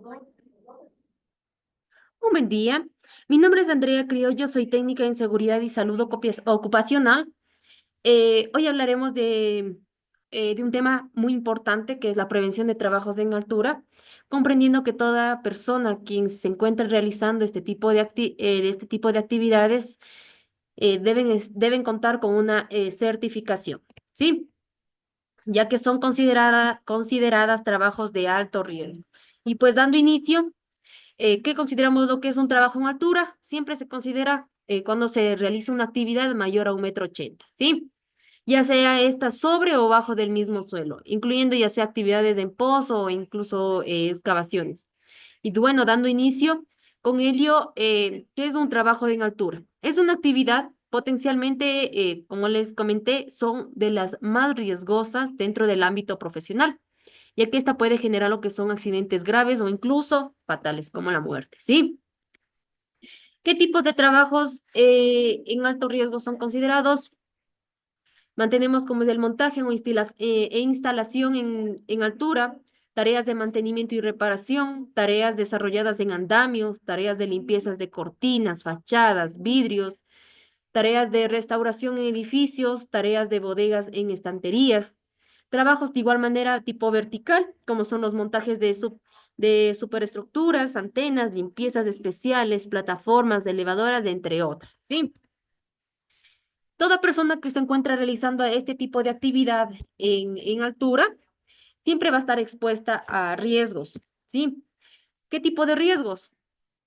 Un buen día. Mi nombre es Andrea Criollo, soy técnica en seguridad y salud ocupacional. Hoy hablaremos de un tema muy importante que es la prevención de trabajos en altura, comprendiendo que toda persona quien se encuentre realizando de este tipo de actividades deben contar con una certificación, ¿sí? Ya que son consideradas trabajos de alto riesgo. Y pues dando inicio. ¿Qué consideramos lo que es un trabajo en altura? Siempre se considera cuando se realiza una actividad mayor a 1,80 m, ¿sí? Ya sea esta sobre o bajo del mismo suelo, incluyendo ya sea actividades en pozo o incluso excavaciones. Y bueno, dando inicio con ello, ¿qué es un trabajo en altura? Es una actividad potencialmente, como les comenté, son de las más riesgosas dentro del ámbito profesional, ya que esta puede generar lo que son accidentes graves o incluso fatales, como la muerte, ¿sí? ¿Qué tipos de trabajos en alto riesgo son considerados? Mantenemos como es el montaje e instalación en altura, tareas de mantenimiento y reparación, tareas desarrolladas en andamios, tareas de limpiezas de cortinas, fachadas, vidrios, tareas de restauración en edificios, tareas de bodegas en estanterías, trabajos de igual manera tipo vertical, como son los montajes de superestructuras, antenas, limpiezas especiales, plataformas, de elevadoras, entre otras, ¿sí? Toda persona que se encuentra realizando este tipo de actividad en altura siempre va a estar expuesta a riesgos, ¿sí? ¿Qué tipo de riesgos?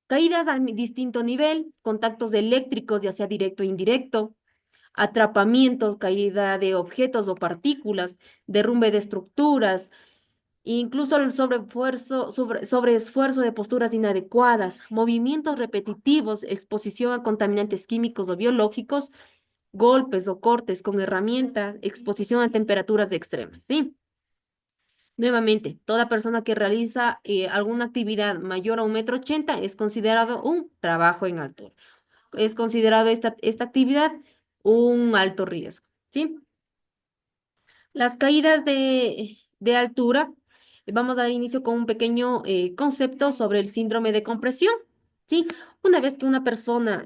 Caídas a distinto nivel, contactos eléctricos, ya sea directo o indirecto, atrapamientos, caída de objetos o partículas, derrumbe de estructuras, incluso el sobreesfuerzo de posturas inadecuadas, movimientos repetitivos, exposición a contaminantes químicos o biológicos, golpes o cortes con herramientas, exposición a temperaturas extremas, ¿sí? Nuevamente, toda persona que realiza alguna actividad mayor a 1,80 m es considerado un trabajo en altura. Es considerado esta actividad un alto riesgo, ¿sí? Las caídas de altura, vamos a dar inicio con un pequeño concepto sobre el síndrome de compresión, ¿sí? Una vez que una persona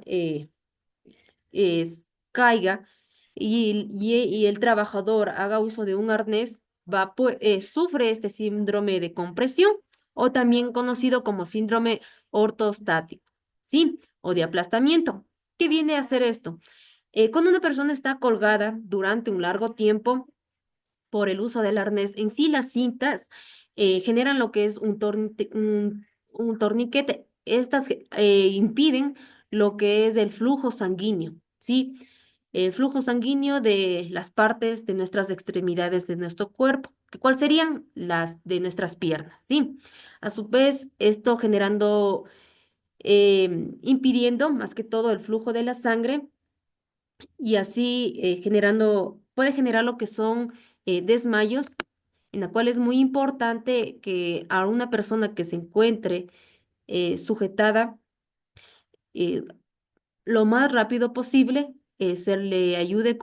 caiga y el trabajador haga uso de un arnés, sufre este síndrome de compresión o también conocido como síndrome ortostático, ¿sí? O de aplastamiento. ¿Qué viene a hacer esto? Cuando una persona está colgada durante un largo tiempo por el uso del arnés, en sí las cintas generan lo que es un torniquete. Estas impiden lo que es el flujo sanguíneo, ¿sí? El flujo sanguíneo de las partes de nuestras extremidades de nuestro cuerpo, que ¿cuál serían? Las de nuestras piernas, ¿sí? A su vez, esto impidiendo más que todo el flujo de la sangre y así puede generar lo que son desmayos, en la cual es muy importante que a una persona que se encuentre sujetada eh, lo más rápido posible se le ayude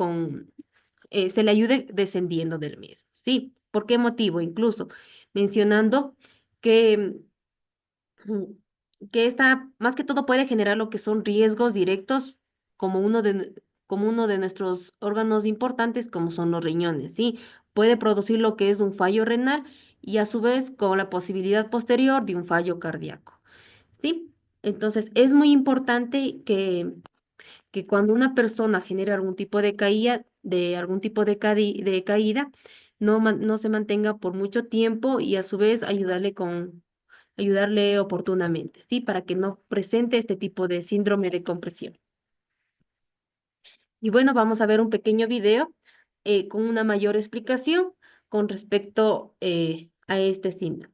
descendiendo del mismo. ¿Sí? ¿Por qué motivo? Incluso mencionando que mm, que esta, más que todo, puede generar lo que son riesgos directos como como uno de nuestros órganos importantes, como son los riñones, ¿sí? Puede producir lo que es un fallo renal y a su vez con la posibilidad posterior de un fallo cardíaco, ¿sí? Entonces, es muy importante que cuando una persona genera algún tipo de caída, de caída, no se mantenga por mucho tiempo y a su vez ayudarle oportunamente, ¿sí? Para que no presente este tipo de síndrome de compresión. Y bueno, vamos a ver un pequeño video con una mayor explicación con respecto a este síndrome.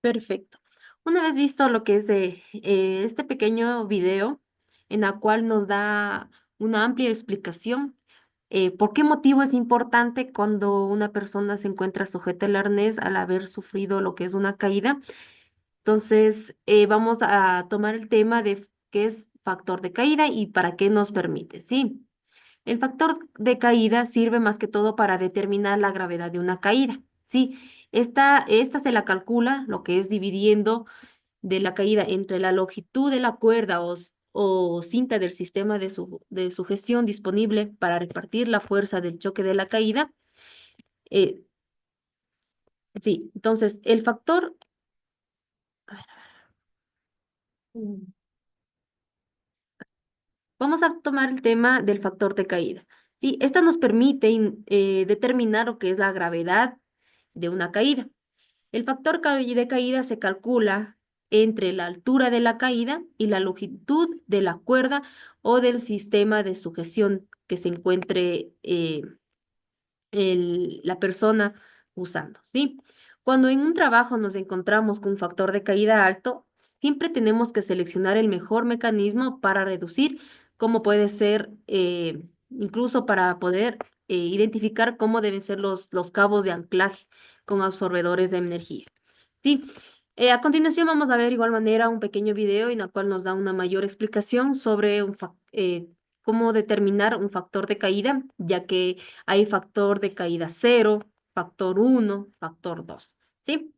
Perfecto. Una vez visto lo que es de este pequeño video en la cual nos da una amplia explicación por qué motivo es importante cuando una persona se encuentra sujeta al arnés al haber sufrido lo que es una caída. Entonces, vamos a tomar el tema de qué es factor de caída y para qué nos permite, ¿sí? El factor de caída sirve más que todo para determinar la gravedad de una caída. Sí, esta se la calcula, lo que es dividiendo de la caída entre la longitud de la cuerda o cinta del sistema de sujeción disponible para repartir la fuerza del choque de la caída. Eh, sí, entonces el factor, mm, vamos a tomar el tema del factor de caída. Sí, esta nos permite determinar lo que es la gravedad de una caída. El factor de caída se calcula entre la altura de la caída y la longitud de la cuerda o del sistema de sujeción que se encuentre la persona usando, ¿sí? Cuando en un trabajo nos encontramos con un factor de caída alto, siempre tenemos que seleccionar el mejor mecanismo para reducir, como puede ser, incluso para poder identificar cómo deben ser los cabos de anclaje con absorbedores de energía. Sí, a continuación vamos a ver igual manera un pequeño video en el cual nos da una mayor explicación sobre cómo determinar un factor de caída, ya que hay factor de caída cero, factor uno, factor 2. ¿Sí?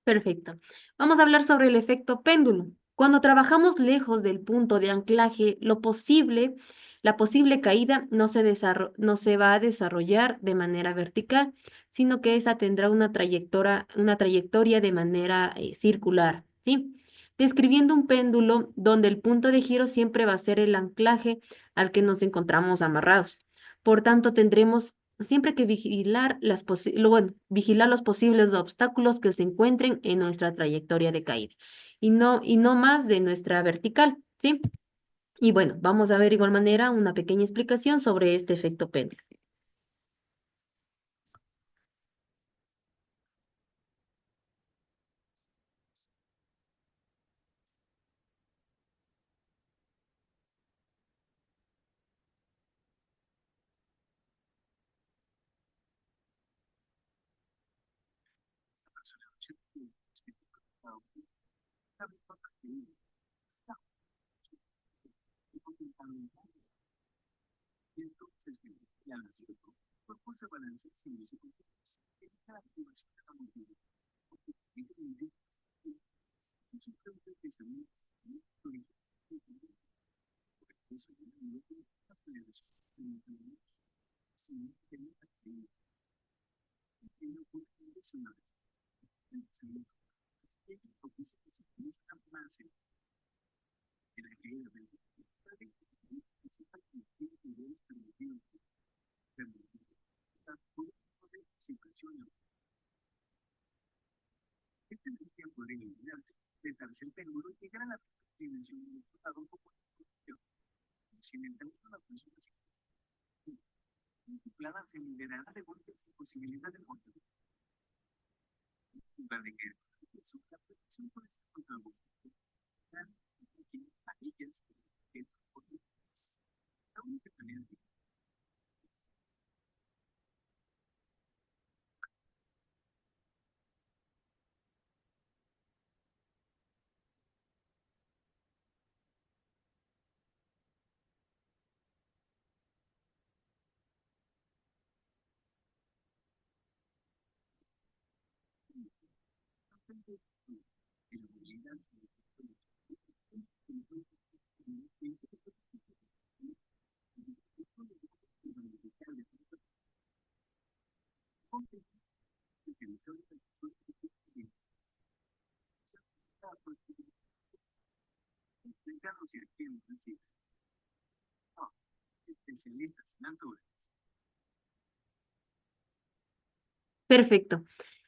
Perfecto. Vamos a hablar sobre el efecto péndulo. Cuando trabajamos lejos del punto de anclaje, la posible caída no se va a desarrollar de manera vertical, sino que esa tendrá una trayectoria de manera circular, ¿sí? Describiendo un péndulo donde el punto de giro siempre va a ser el anclaje al que nos encontramos amarrados. Por tanto, tendremos siempre que vigilar los posibles obstáculos que se encuentren en nuestra trayectoria de caída y no más de nuestra vertical, ¿sí? Y bueno, vamos a ver de igual manera una pequeña explicación sobre este efecto péndulo. Perfecto.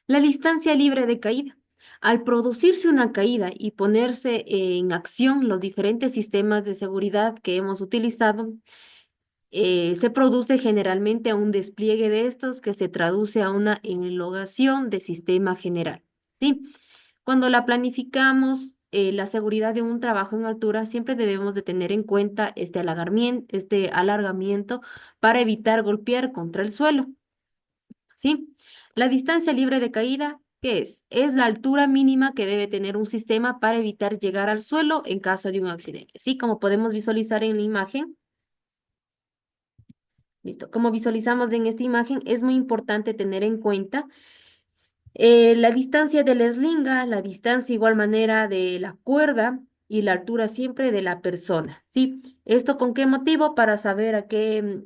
La distancia libre de caída. Al producirse una caída y ponerse en acción los diferentes sistemas de seguridad que hemos utilizado, se produce generalmente un despliegue de estos que se traduce a una enlogación de sistema general. ¿Sí? Cuando la planificamos, la seguridad de un trabajo en altura, siempre debemos de tener en cuenta este alargamiento para evitar golpear contra el suelo. ¿Sí? La distancia libre de caída, ¿qué es? Es la altura mínima que debe tener un sistema para evitar llegar al suelo en caso de un accidente. ¿Sí? Como podemos visualizar en la imagen. Listo. Como visualizamos en esta imagen, es muy importante tener en cuenta la distancia de la eslinga, la distancia igual manera de la cuerda y la altura siempre de la persona, ¿sí? ¿Esto con qué motivo? Para saber a qué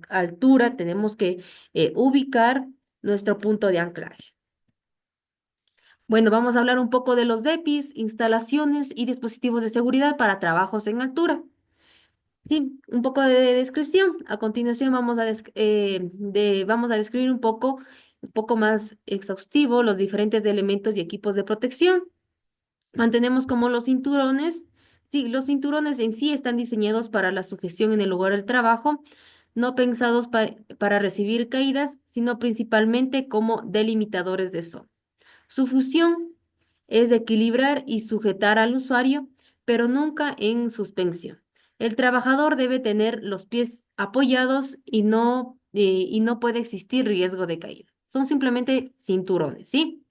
altura tenemos que ubicar nuestro punto de anclaje. Bueno, vamos a hablar un poco de los EPIs, instalaciones y dispositivos de seguridad para trabajos en altura. Sí, un poco de descripción. A continuación vamos a describir un poco más exhaustivo los diferentes elementos y equipos de protección. Mantenemos como los cinturones. Sí, los cinturones en sí están diseñados para la sujeción en el lugar del trabajo, no pensados para recibir caídas, sino principalmente como delimitadores de zona. Su función es de equilibrar y sujetar al usuario, pero nunca en suspensión. El trabajador debe tener los pies apoyados y no puede existir riesgo de caída. Son simplemente cinturones, ¿sí?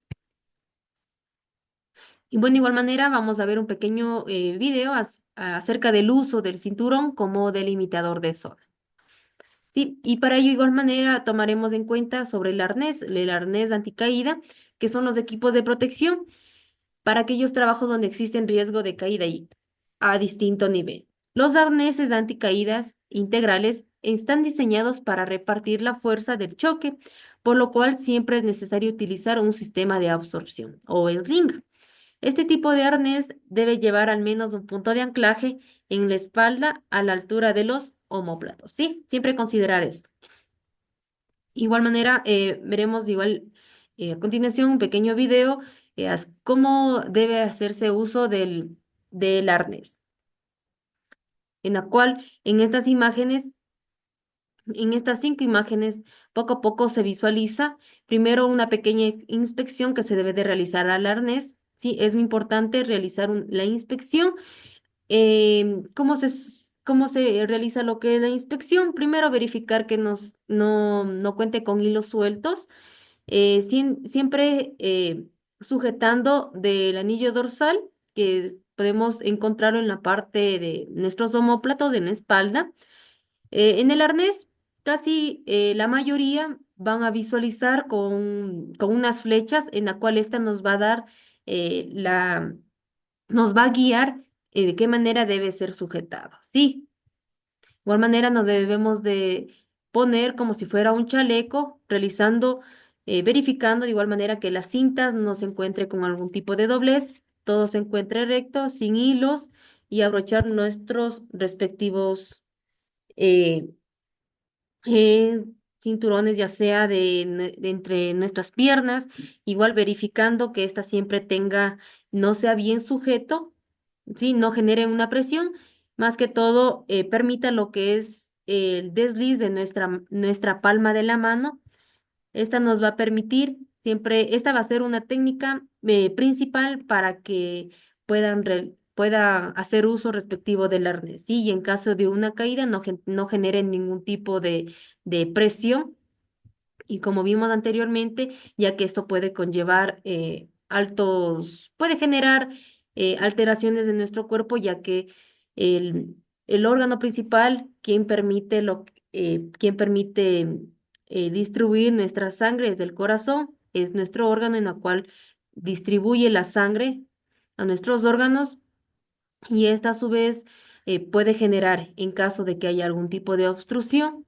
Y bueno, de igual manera vamos a ver un pequeño video acerca del uso del cinturón como delimitador de zona. Sí, y para ello, de igual manera, tomaremos en cuenta sobre el arnés anticaída, que son los equipos de protección para aquellos trabajos donde existen riesgo de caída y a distinto nivel. Los arneses anticaídas integrales están diseñados para repartir la fuerza del choque, por lo cual siempre es necesario utilizar un sistema de absorción o sling. Este tipo de arnés debe llevar al menos un punto de anclaje en la espalda a la altura de los omóplatos, ¿sí? Siempre considerar esto. Igual manera, veremos a continuación un pequeño video cómo debe hacerse uso del arnés, en la cual en estas 5 imágenes, poco a poco se visualiza primero una pequeña inspección que se debe de realizar al arnés. Sí, es muy importante realizar la inspección. ¿Cómo se realiza lo que es la inspección? Primero verificar que no cuente con hilos sueltos, siempre sujetando del anillo dorsal, que podemos encontrarlo en la parte de nuestros omóplatos, en la espalda. En el arnés, casi la mayoría van a visualizar con unas flechas en la cual esta nos va a dar nos va a guiar de qué manera debe ser sujetado. Sí, de igual manera nos debemos de poner como si fuera un chaleco, verificando de igual manera que las cintas no se encuentre con algún tipo de doblez, todo se encuentre recto, sin hilos y abrochar nuestros respectivos eh, eh, cinturones, ya sea de entre nuestras piernas, igual verificando que ésta siempre no sea bien sujeto, ¿sí? No genere una presión, más que todo permita lo que es el desliz de nuestra palma de la mano. Esta nos va a permitir esta va a ser una técnica principal para que pueda hacer uso respectivo del arnés, ¿sí? Y en caso de una caída no genere ningún tipo de presión. Y como vimos anteriormente, ya que esto puede conllevar puede generar alteraciones de nuestro cuerpo, ya que el, el órgano principal, quien permite distribuir nuestra sangre es del corazón, es nuestro órgano en el cual distribuye la sangre a nuestros órganos y esta a su vez puede generar, en caso de que haya algún tipo de obstrucción,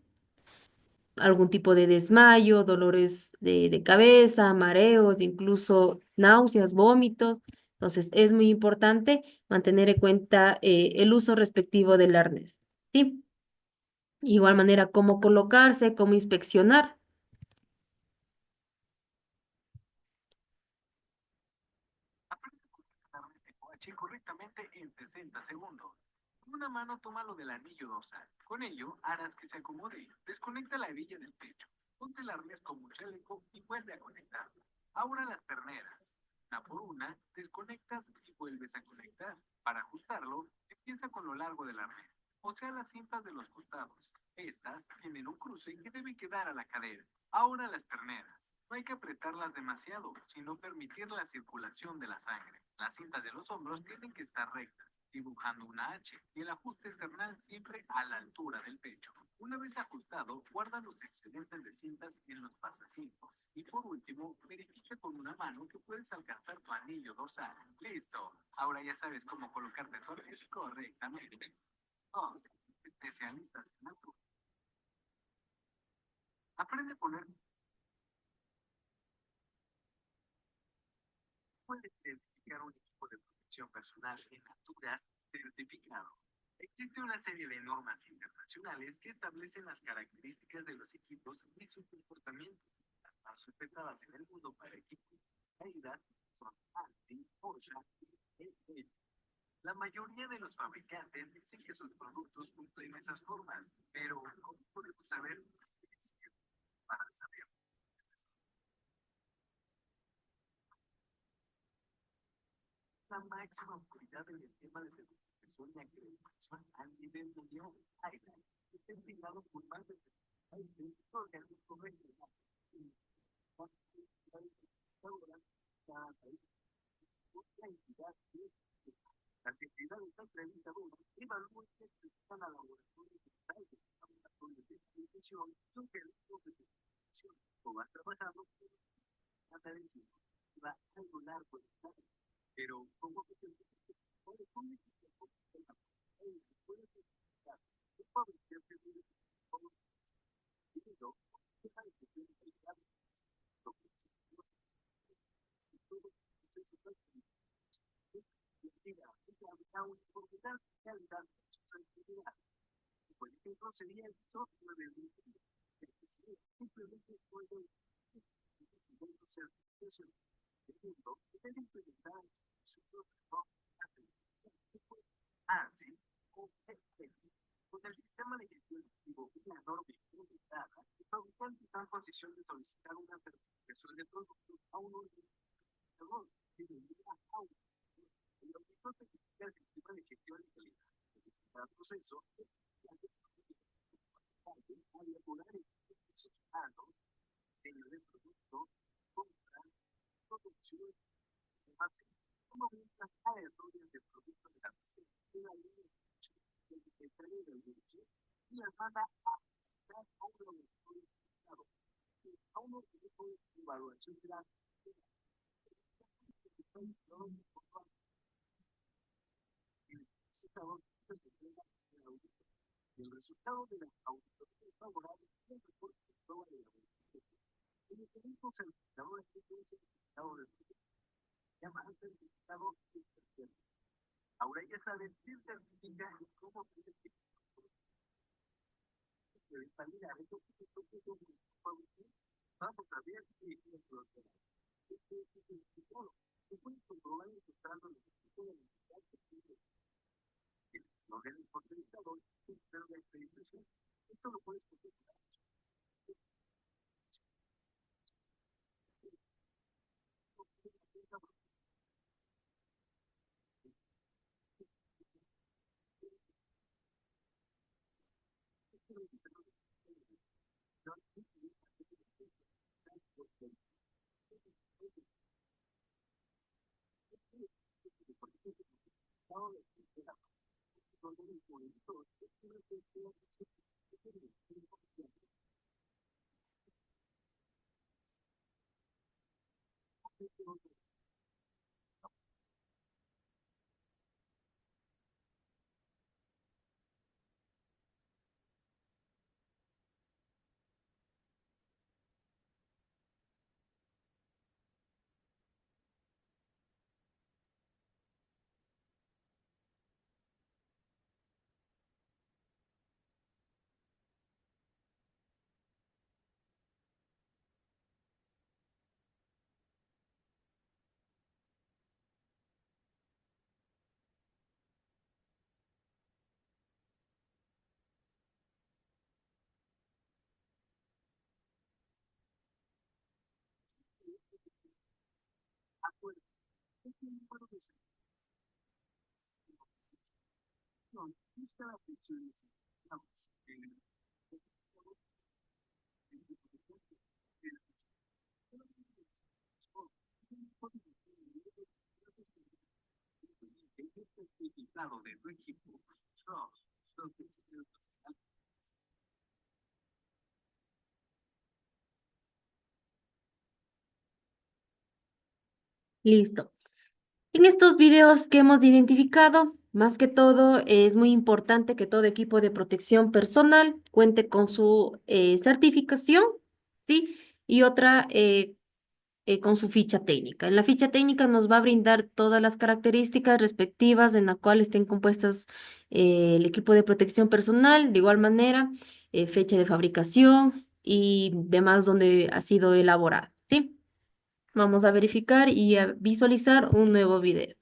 algún tipo de desmayo, dolores de cabeza, mareos, incluso náuseas, vómitos. Entonces, es muy importante mantener en cuenta el uso respectivo del arnés. ¿Sí? Igual manera, cómo colocarse, cómo inspeccionar. Aprende a conectar este coache correctamente en 60 segundos. Con una mano tómalo del anillo dorsal. Con ello harás que se acomode. Desconecta la hebilla del pecho. Ponte el arnés como un chaleco y vuelve a conectarlo. Ahora las perneras. Una por una, desconectas y vuelves a conectar. Para ajustarlo, empieza con lo largo del arnés, o sea las cintas de los costados. Estas tienen un cruce que debe quedar a la cadera. Ahora las perneras. No hay que apretarlas demasiado, sino permitir la circulación de la sangre. Las cintas de los hombros tienen que estar rectas, dibujando una H, y el ajuste external siempre a la altura del pecho. Una vez ajustado, guarda los excedentes de cintas en los pasacintos. Y por último, verifica con una mano que puedes alcanzar tu anillo dorsal. ¡Listo! Ahora ya sabes cómo colocarte tu arnés correctamente. 2. Especialistas en altura. Aprende a poner puedes identificar un equipo de protección personal en Natura certificado. Existe una serie de normas internacionales que establecen las características de los equipos y su comportamiento. Las más respetadas en el mundo para equipos de calidad son ANSI, OSHA y EL. La mayoría de los fabricantes dicen que sus productos cumplen esas normas, pero ¿cómo podemos saber si es cierto? Para saber la máxima autoridad en el tema de certificación y acreditación a nivel mundial, ISO, es entregado por más de 30 organismos regionales y cada país otra entidad que las entidades acreditadoras evalúan que necesitan a laboratorios de laboratorios de certificación, organismos de certificación, o va trabajando con cada vecino, va a lo largo de cada. Pero, ¿cómo que se puede por ejemplo, sería el software de simplemente puede ser segundo, debe implementar procesos de software. Sí, con el sistema de gestión activo y la norma implementada, el fabricante está en posición de solicitar una certificación de producto a un organizador que debería aún. El auditor certifica el sistema de gestión y calidad. Cada proceso es a elaborar el proceso diseño de producto, compra, producción, almacén, como ventas a errores de productos de la una línea de entrega del negocio y las manda a un laboratorio certificado, a un organismo de evaluación de la el resultado de la auditoría favorable y el reporte de prueba de la auditoría. El mecanismo certificador es un certificado de llama al certificado tercero. Ahora ya sabes qué certifica y cómo se certifica. Validar esos documentos vamos a ver si es un problema. Este es el certificado. Se puede comprobar encontrando el certificado de la entidad que tiene el organismo certificador y el de acreditación. Esto lo puedes configurar. El certificado de tu equipo. Listo. En estos videos que hemos identificado, más que todo, es muy importante que todo equipo de protección personal cuente con su certificación, ¿sí? Y otra, con su ficha técnica. En la ficha técnica nos va a brindar todas las características respectivas en la cual estén compuestas el equipo de protección personal, de igual manera, fecha de fabricación y demás donde ha sido elaborado, ¿sí? Vamos a verificar y a visualizar un nuevo video.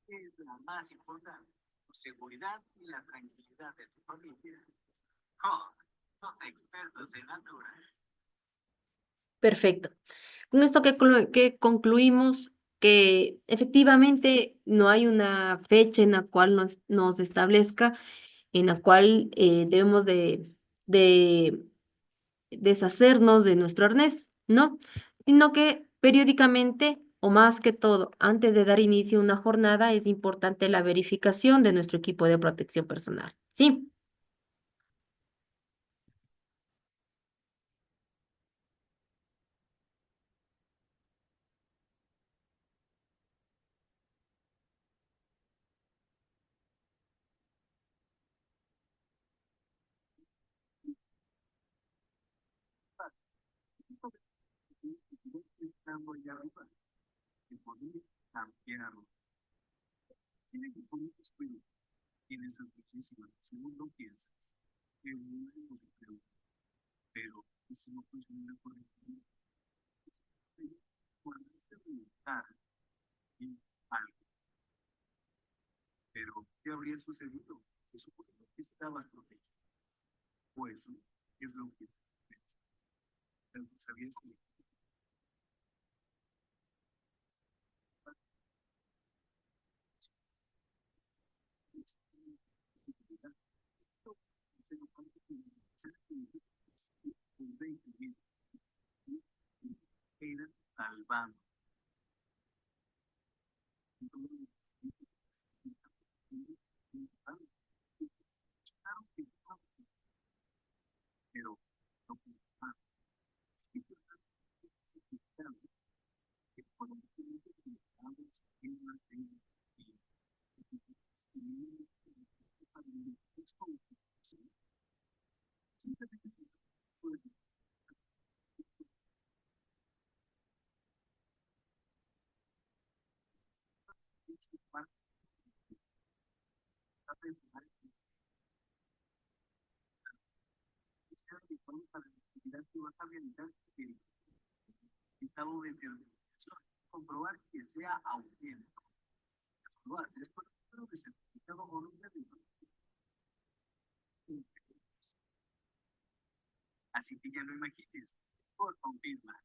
Es la más importante, tu seguridad y la tranquilidad de tu familia. Oh, los expertos en altura. Perfecto. Con esto que concluimos que efectivamente no hay una fecha en la cual nos establezca, en la cual debemos de deshacernos de nuestro arnés, ¿no? Sino que periódicamente, o más que todo, antes de dar inicio a una jornada, es importante la verificación de nuestro equipo de protección personal. Sí, Estando allá arriba, que poder cambiar. Tiene que poner descuido en esas muchísimas. Según lo piensas, que no es lo que creo, pero eso no funciona por el camino. Cuando se realizar en algo, Pero, ¿qué habría sucedido? Se supone que estabas protegido. O eso es lo que sabías que era salvando. Pero lo que más es por un momento que estamos en una para la actividad que vas a realizar el estado de certificación. Comprobar que sea auténtico. Lo haces con el de certificado voluntario. Así que ya lo imagines. Por confirma.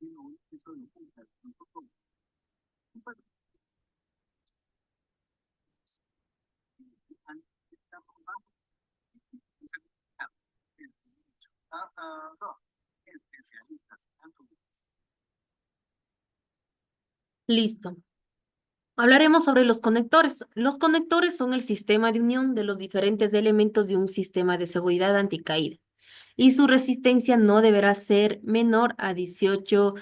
No, especialistas. Listo. Hablaremos sobre los conectores. Los conectores son el sistema de unión de los diferentes elementos de un sistema de seguridad anticaída y su resistencia no deberá ser menor a 18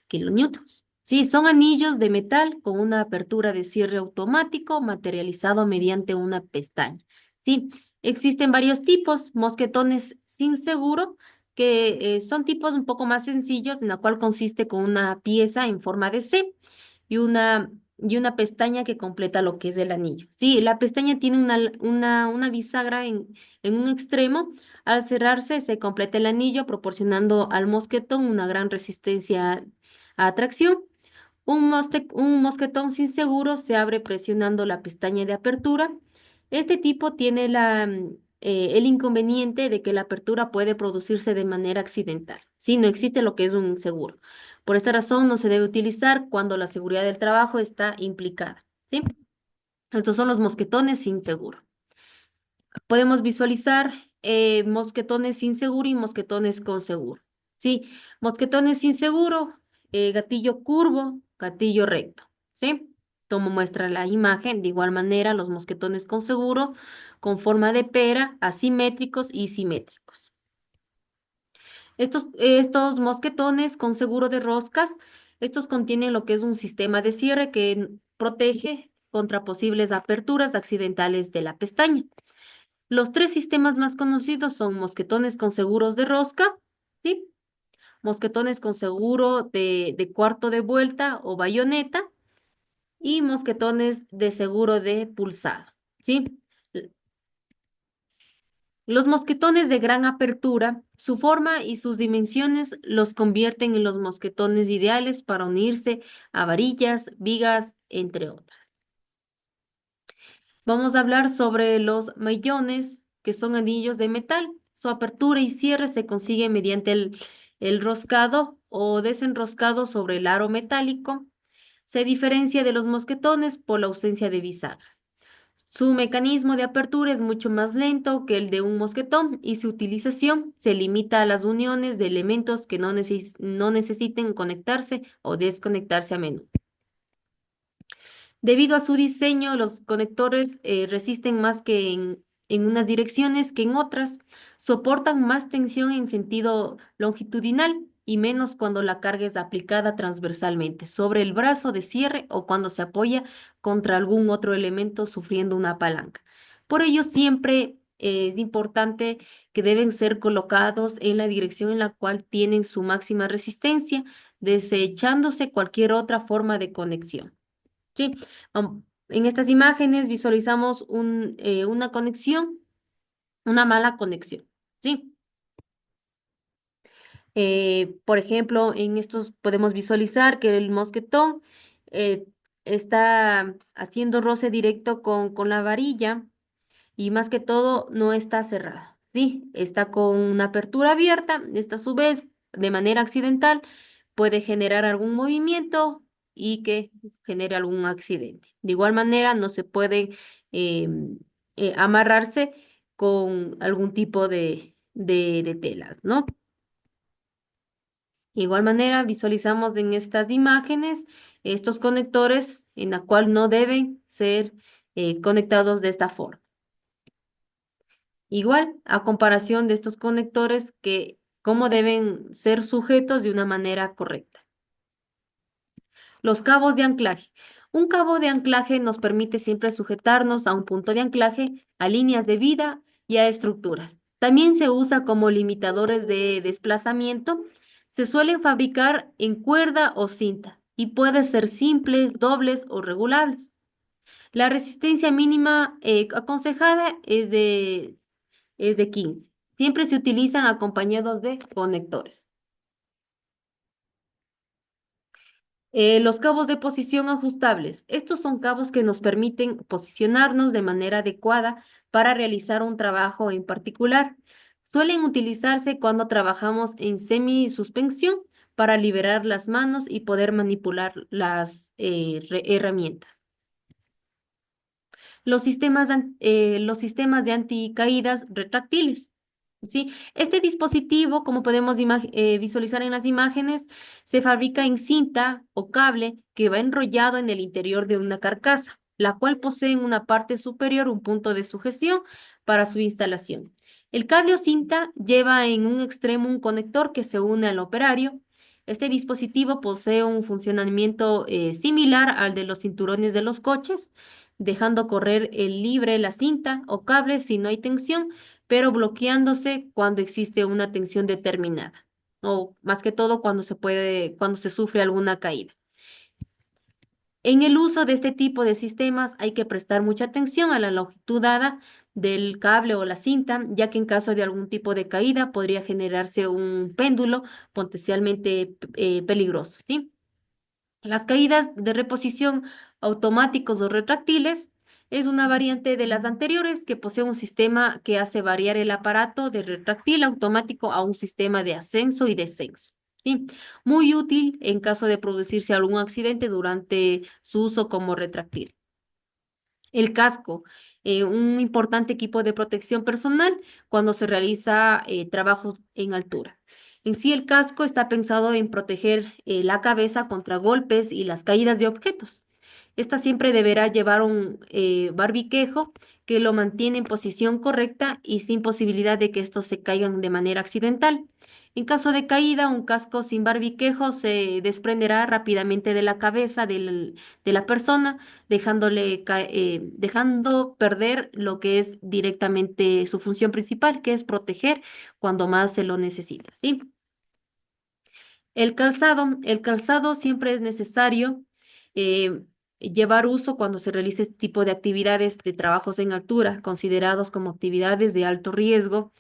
kilonewtons. Sí, son anillos de metal con una apertura de cierre automático materializado mediante una pestaña. Sí, existen varios tipos, mosquetones sin seguro, que son tipos un poco más sencillos, en la cual consiste con una pieza en forma de C y una pestaña que completa lo que es el anillo. Sí, la pestaña tiene una bisagra en un extremo. Al cerrarse, se completa el anillo, proporcionando al mosquetón una gran resistencia a atracción. Un mosquetón sin seguro se abre presionando la pestaña de apertura. Este tipo tiene el inconveniente de que la apertura puede producirse de manera accidental. Sí, no existe lo que es un seguro. Por esta razón, no se debe utilizar cuando la seguridad del trabajo está implicada. ¿Sí? Estos son los mosquetones sin seguro. Podemos visualizar mosquetones sin seguro y mosquetones con seguro. Sí, mosquetones sin seguro, gatillo curvo, gatillo recto. ¿Sí? Como muestra la imagen, de igual manera los mosquetones con seguro, con forma de pera, asimétricos y simétricos. Estos mosquetones con seguro de roscas, estos contienen lo que es un sistema de cierre que protege contra posibles aperturas accidentales de la pestaña. Los tres sistemas más conocidos son mosquetones con seguros de rosca, ¿sí? Mosquetones con seguro de cuarto de vuelta o bayoneta y mosquetones de seguro de pulsado, ¿sí? Los mosquetones de gran apertura, su forma y sus dimensiones los convierten en los mosquetones ideales para unirse a varillas, vigas, entre otras. Vamos a hablar sobre los maillones, que son anillos de metal. Su apertura y cierre se consigue mediante el roscado o desenroscado sobre el aro metálico. Se diferencia de los mosquetones por la ausencia de bisagras. Su mecanismo de apertura es mucho más lento que el de un mosquetón y su utilización se limita a las uniones de elementos que no necesiten conectarse o desconectarse a menudo. Debido a su diseño, los conectores resisten más en unas direcciones que en otras, soportan más tensión en sentido longitudinal y menos cuando la carga es aplicada transversalmente sobre el brazo de cierre o cuando se apoya contra algún otro elemento sufriendo una palanca. Por ello, siempre es importante que deben ser colocados en la dirección en la cual tienen su máxima resistencia, desechándose cualquier otra forma de conexión. Sí, en estas imágenes visualizamos una conexión, una mala conexión. Sí, Por ejemplo, en estos podemos visualizar que el mosquetón eh, está haciendo roce directo con la varilla y más que todo no está cerrado, ¿sí? Está con una apertura abierta. Esta a su vez, de manera accidental, puede generar algún movimiento y que genere algún accidente. De igual manera, no se puede eh, amarrarse con algún tipo de telas, ¿no? De igual manera, visualizamos en estas imágenes estos conectores en la cual no deben ser conectados de esta forma. Igual, a comparación de estos conectores que cómo deben ser sujetos de una manera correcta. Los cabos de anclaje. Un cabo de anclaje nos permite siempre sujetarnos a un punto de anclaje, a líneas de vida y a estructuras. También se usa como limitadores de desplazamiento. Se suelen fabricar en cuerda o cinta y pueden ser simples, dobles o regulables. La resistencia mínima aconsejada es de 15. Siempre se utilizan acompañados de conectores. Los cabos de posición ajustables. Estos son cabos que nos permiten posicionarnos de manera adecuada para realizar un trabajo en particular. Suelen utilizarse cuando trabajamos en semisuspensión para liberar las manos y poder manipular las herramientas. Los sistemas de anticaídas retráctiles. ¿Sí? Este dispositivo, como podemos visualizar en las imágenes, se fabrica en cinta o cable que va enrollado en el interior de una carcasa, la cual posee en una parte superior un punto de sujeción para su instalación. El cable o cinta lleva en un extremo un conector que se une al operario. Este dispositivo posee un funcionamiento similar al de los cinturones de los coches, dejando correr el libre la cinta o cable si no hay tensión, pero bloqueándose cuando existe una tensión determinada, o más que todo cuando se sufre alguna caída. En el uso de este tipo de sistemas hay que prestar mucha atención a la longitud dada del cable o la cinta, ya que en caso de algún tipo de caída podría generarse un péndulo potencialmente peligroso, ¿sí? Las caídas de reposición automáticos o retráctiles es una variante de las anteriores que posee un sistema que hace variar el aparato de retráctil automático a un sistema de ascenso y descenso. ¿Sí? Muy útil en caso de producirse algún accidente durante su uso como retráctil. El casco, un importante equipo de protección personal cuando se realiza trabajos en altura. En sí, el casco está pensado en proteger la cabeza contra golpes y las caídas de objetos. Esta siempre deberá llevar un barbiquejo que lo mantiene en posición correcta y sin posibilidad de que estos se caigan de manera accidental. En caso de caída, un casco sin barbiquejo se desprenderá rápidamente de la cabeza de la persona dejando perder lo que es directamente su función principal, que es proteger cuando más se lo necesita, ¿sí? El calzado siempre es necesario llevar uso cuando se realice este tipo de actividades de trabajos en altura, considerados como actividades de alto riesgo.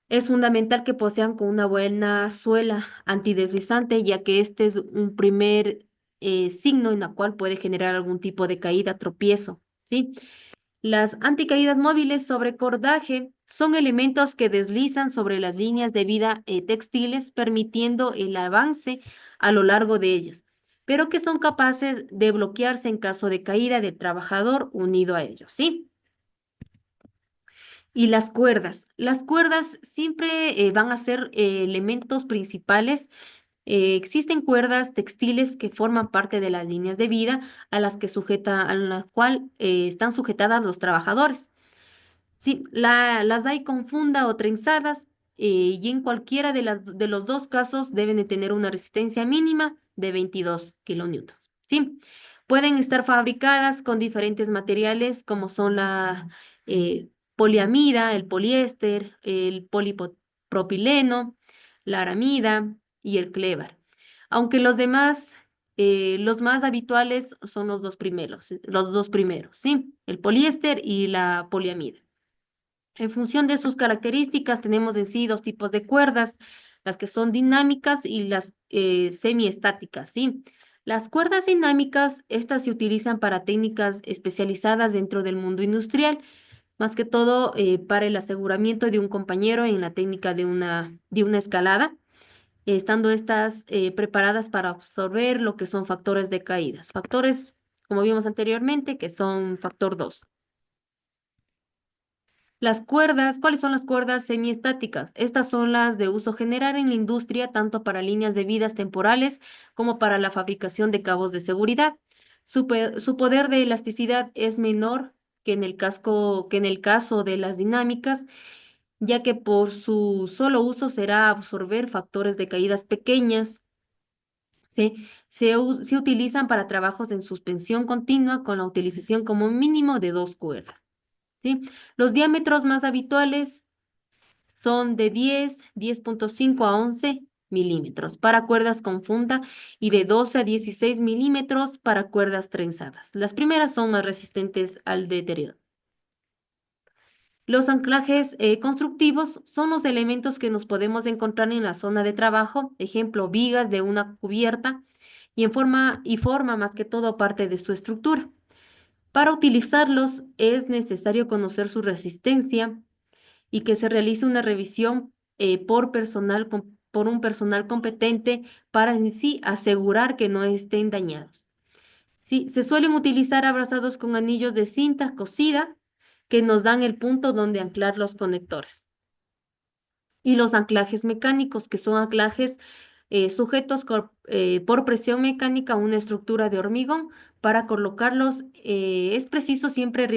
Es fundamental que posean con una buena suela antideslizante, ya que este es un primer signo en la cual puede generar algún tipo de caída, tropiezo, ¿sí? Las anticaídas móviles sobre cordaje son elementos que deslizan sobre las líneas de vida textiles, permitiendo el avance a lo largo de ellas, pero que son capaces de bloquearse en caso de caída del trabajador unido a ellos, ¿sí? Y las cuerdas. Las cuerdas siempre van a ser elementos principales. Existen cuerdas textiles que forman parte de las líneas de vida a las cual están sujetadas los trabajadores. Sí, las hay con funda o trenzadas y en cualquiera de los dos casos deben de tener una resistencia mínima de 22 kilonewtons. Sí, pueden estar fabricadas con diferentes materiales como son la poliamida, el poliéster, el polipropileno, la aramida y el clevar. Aunque los más habituales son los dos primeros, ¿sí? El poliéster y la poliamida. En función de sus características, tenemos en sí dos tipos de cuerdas. las que son dinámicas y las semiestáticas, ¿sí? Las cuerdas dinámicas, estas se utilizan para técnicas especializadas dentro del mundo industrial, más que todo para el aseguramiento de un compañero en la técnica de una escalada, estando estas preparadas para absorber lo que son factores de caídas. Factores, como vimos anteriormente, que son factor 2. Las cuerdas, ¿cuáles son las cuerdas semiestáticas? Estas son las de uso general en la industria, tanto para líneas de vidas temporales como para la fabricación de cabos de seguridad. Su poder de elasticidad es menor que en el caso de las dinámicas, ya que por su solo uso será absorber factores de caídas pequeñas. Se utilizan para trabajos en suspensión continua con la utilización como mínimo de dos cuerdas. ¿Sí? Los diámetros más habituales son de 10.5 a 11 milímetros para cuerdas con funda y de 12 a 16 milímetros para cuerdas trenzadas. Las primeras son más resistentes al deterioro. Los anclajes constructivos son los elementos que nos podemos encontrar en la zona de trabajo, ejemplo, vigas de una cubierta y forma más que todo parte de su estructura. Para utilizarlos es necesario conocer su resistencia y que se realice una revisión por un personal competente para en sí asegurar que no estén dañados. Sí, se suelen utilizar abrazados con anillos de cinta cosida que nos dan el punto donde anclar los conectores. Y los anclajes mecánicos, que son anclajes sujetos por presión mecánica a una estructura de hormigón. Para colocarlos es preciso siempre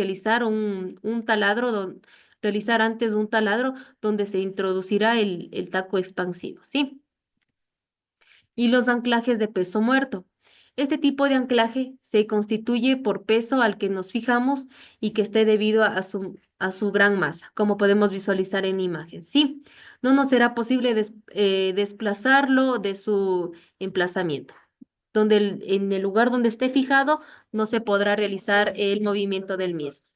un taladro, realizar antes un taladro donde se introducirá el taco expansivo, ¿sí? Y los anclajes de peso muerto. Este tipo de anclaje se constituye por peso al que nos fijamos y que esté debido a su gran masa, como podemos visualizar en la imagen. Sí, no nos será posible desplazarlo de su emplazamiento, donde en el lugar donde esté fijado no se podrá realizar el movimiento del mismo.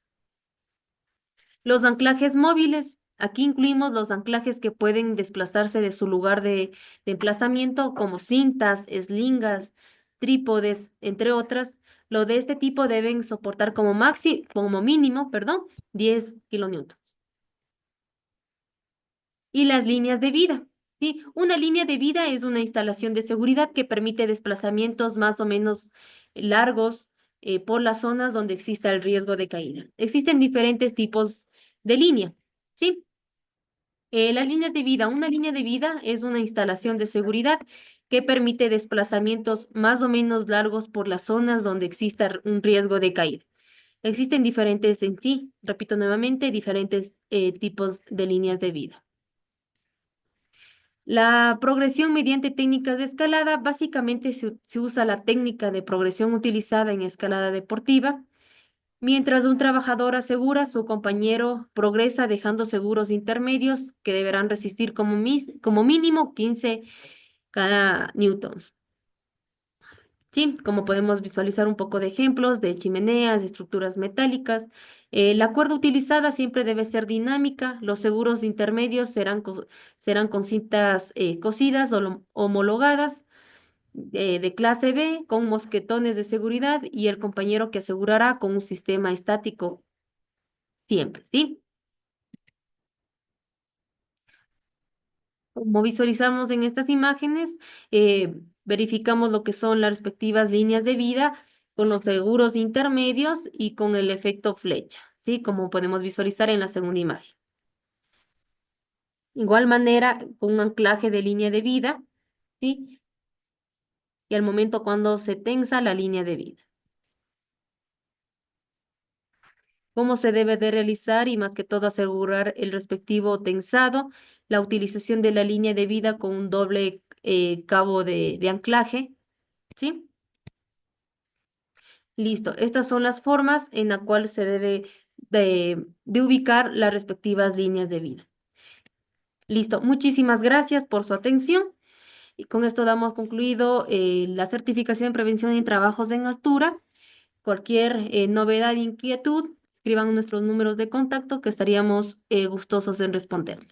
Los anclajes móviles. Aquí incluimos los anclajes que pueden desplazarse de su lugar de emplazamiento, como cintas, eslingas, trípodes, entre otras. Lo de este tipo deben soportar como mínimo, perdón, 10 kilonewtons. Y las líneas de vida. ¿Sí? Una línea de vida es una instalación de seguridad que permite desplazamientos más o menos largos por las zonas donde exista el riesgo de caída. Existen diferentes tipos de línea. ¿Sí? Las líneas de vida. Una línea de vida es una instalación de seguridad que permite desplazamientos más o menos largos por las zonas donde exista un riesgo de caída. Existen diferentes en sí, repito nuevamente, diferentes tipos de líneas de vida. La progresión mediante técnicas de escalada, básicamente se usa la técnica de progresión utilizada en escalada deportiva. Mientras un trabajador asegura, su compañero progresa dejando seguros intermedios que deberán resistir como mínimo 15 cada newtons. Sí, como podemos visualizar un poco de ejemplos de chimeneas, de estructuras metálicas. La cuerda utilizada siempre debe ser dinámica. Los seguros intermedios serán con cintas cosidas o homologadas de clase B con mosquetones de seguridad y el compañero que asegurará con un sistema estático siempre, ¿sí? Como visualizamos en estas imágenes, verificamos lo que son las respectivas líneas de vida con los seguros intermedios y con el efecto flecha, ¿sí? Como podemos visualizar en la segunda imagen. Igual manera, con un anclaje de línea de vida, ¿sí? Y al momento cuando se tensa la línea de vida. Cómo se debe de realizar y más que todo asegurar el respectivo tensado, la utilización de la línea de vida con un doble cabo de anclaje, ¿sí? Listo, estas son las formas en la cual se debe de ubicar las respectivas líneas de vida. Listo, muchísimas gracias por su atención. Y con esto damos concluido la certificación en prevención y trabajos en altura. Cualquier novedad, inquietud, escriban nuestros números de contacto que estaríamos gustosos en responder.